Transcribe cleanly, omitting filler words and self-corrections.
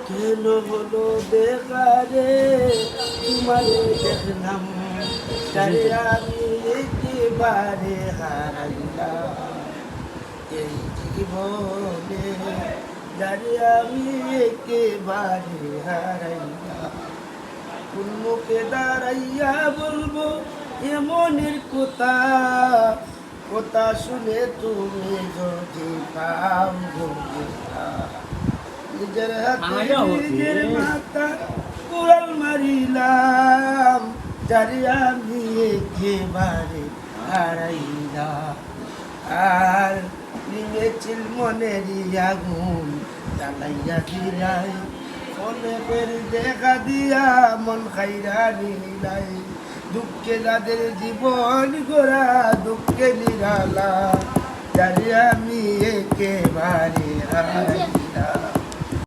কেন হলো দেখা রে তোমারে দেখলাম তারে আমি একেবারে হারাইলাম এই জীবনে যারে আমি একেবারে হারাইলাম কোন মুখে দাঁড়াইয়া বলবো এমনের কথা কথা শুনে তুমি যদি পাও গোটা নিজের হাতে নিজের মাথা কুড়াল মারিলাম যারে আমি একেবারে হারাইলাম আর নিয়েছিল মনেরই আগুন জ্বালাইয়া দিলাই অনেকের দেখা দিয়া মন খাইরা নিলাই দুঃখে যাদের জীবন গোরা দুঃখে নিরালা যারে আমি একেবারে হারাই